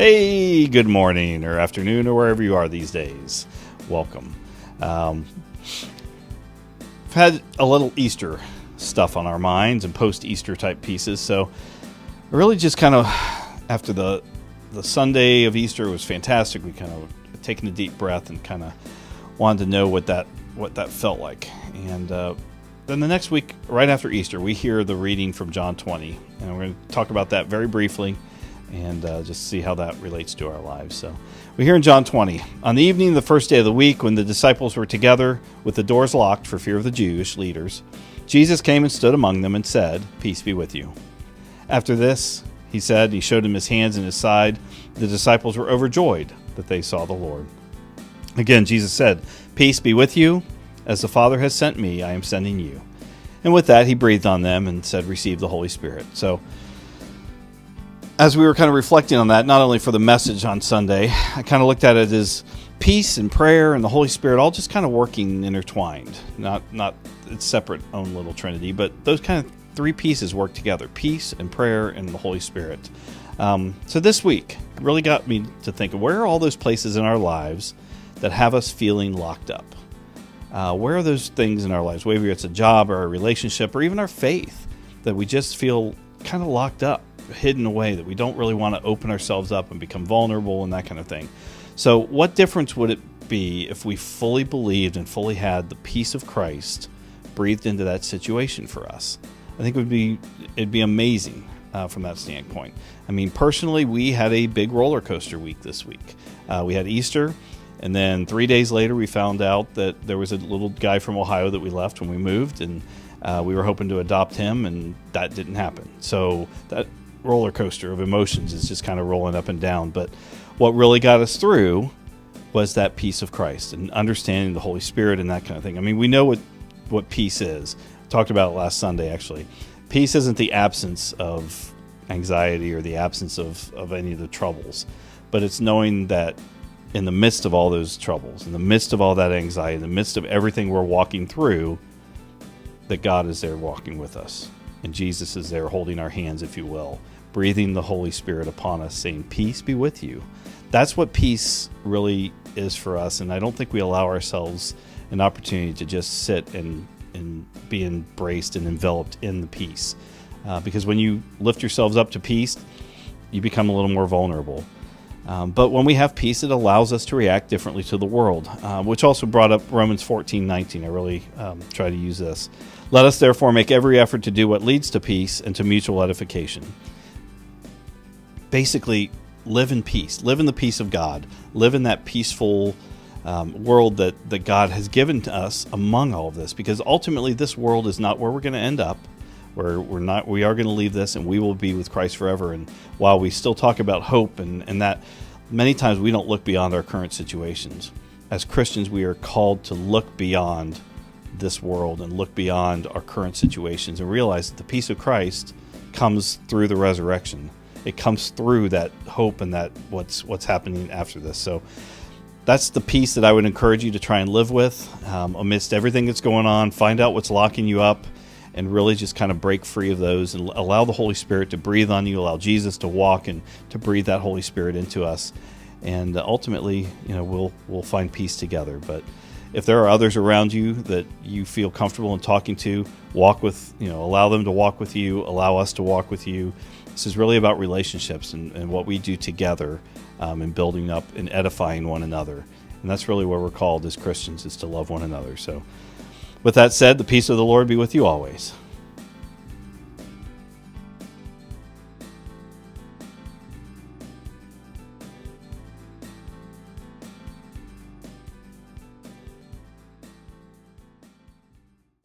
Hey, good morning or afternoon or wherever you are these days. Welcome. We've had a little Easter stuff on our minds and post-Easter type pieces, so really just kind of after the Sunday of Easter was fantastic. We kind of taken a deep breath and kind of wanted to know what that felt like. And then the next week, right after Easter, we hear the reading from John 20, and we're going to talk about that very briefly and just see how that relates to our lives. So we hear in John 20, on the evening of the first day of the week, when the disciples were together with the doors locked for fear of the Jewish leaders, Jesus came and stood among them and said, "Peace be with you." After this, he said, he showed him his hands and his side. The disciples were overjoyed that they saw the Lord. Again, Jesus said, "Peace be with you. As the Father has sent me, I am sending you." And with that, he breathed on them and said, "Receive the Holy Spirit." So as we were kind of reflecting on that, not only for the message on Sunday, I kind of looked at it as peace and prayer and the Holy Spirit all just kind of working intertwined. Not its separate own little Trinity, but those kind of three pieces work together: peace and prayer and the Holy Spirit. So this week really got me to think of where are all those places in our lives that have us feeling locked up? Where are those things in our lives, whether it's a job or a relationship or even our faith, that we just feel kind of locked up, hidden away, that we don't really want to open ourselves up and become vulnerable and that kind of thing. So what difference would it be if we fully believed and fully had the peace of Christ breathed into that situation for us? I think it'd be amazing from that standpoint. I mean, personally, we had a big roller coaster week this week. We had Easter, and then 3 days later, we found out that there was a little guy from Ohio that we left when we moved, and we were hoping to adopt him, and that didn't happen. So that roller coaster of emotions is just kind of rolling up and down. But what really got us through was that peace of Christ and understanding the Holy Spirit and that kind of thing. I mean, we know what peace is. I talked about it last Sunday, actually. Peace isn't the absence of anxiety or the absence of any of the troubles, but it's knowing that in the midst of all those troubles, in the midst of all that anxiety, in the midst of everything we're walking through, that God is there walking with us. And Jesus is there holding our hands, if you will, breathing the Holy Spirit upon us, saying, "Peace be with you." That's what peace really is for us, and I don't think we allow ourselves an opportunity to just sit and be embraced and enveloped in the peace. Because when you lift yourselves up to peace, you become a little more vulnerable. But when we have peace, it allows us to react differently to the world, which also brought up Romans 14:19. I really try to use this. "Let us therefore make every effort to do what leads to peace and to mutual edification." Basically, live in peace. Live in the peace of God. Live in that peaceful world that God has given to us among all of this. Because ultimately, this world is not where we're going to end up. We are going to leave this, and we will be with Christ forever. And while we still talk about hope and that, many times we don't look beyond our current situations. As Christians, we are called to look beyond this world and look beyond our current situations and realize that the peace of Christ comes through the resurrection. It comes through that hope and that what's happening after this. So that's the peace that I would encourage you to try and live with amidst everything that's going on. Find out what's locking you up and really just kind of break free of those and allow the Holy Spirit to breathe on you, allow Jesus to walk and to breathe that Holy Spirit into us. And ultimately, we'll find peace together. But if there are others around you that you feel comfortable in talking to, allow them to walk with you, allow us to walk with you. This is really about relationships and what we do together and building up and edifying one another. And that's really where we're called as Christians, is to love one another. So with that said, the peace of the Lord be with you always.